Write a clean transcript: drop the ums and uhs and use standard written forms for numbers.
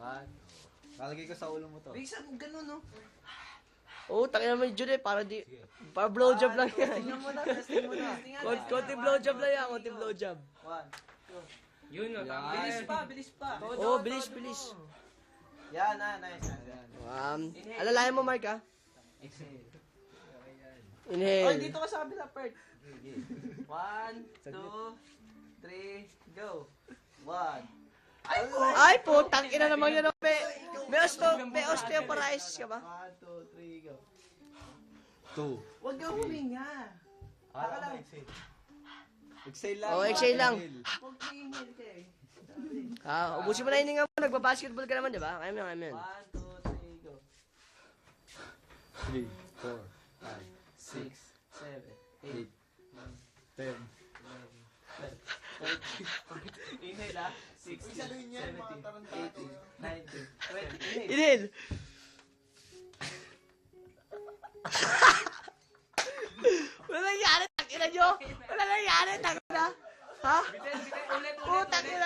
One. Lalagay ko sa ulo mo to. Bilisan mo ganun, no? Oo, takin naman yung Jude, para blowjob lang yan. Tingnan mo na, testing mo na. Konti blowjob lang yan, konti blowjob. 1, 2. Yun, no, tama. Bilis pa, bilis pa. Oo, bilis, bilis. Yan, nice. Alalayan mo, Mark, ha? Exhale. Inhale. Oy, dito ka sa kabila, Pert. 1, 2, 3, go. 1. Ay, putang ina naman yun. May osteoporosis ka ba? 1, 2, 3, go. 2. Huwag kang huminga. Taka lang. Exhale lang. Oo, exhale lang. Huwag ka-inhale ka eh. Ubusin mo na yung hininga mo. Nagbabasketball ka naman, di ba? Kaya mo yan. 1, 2, 3, go. 3, 4, 5, 6, 7, 8, 10. 11, 12, 13, 14. Inhale ah. 16, 17, 18, 19, 20. Inhale. Inhale. Wala nangyari, tangina nyo. Wala nangyari, tangina. Ha? Ulit, Putang ina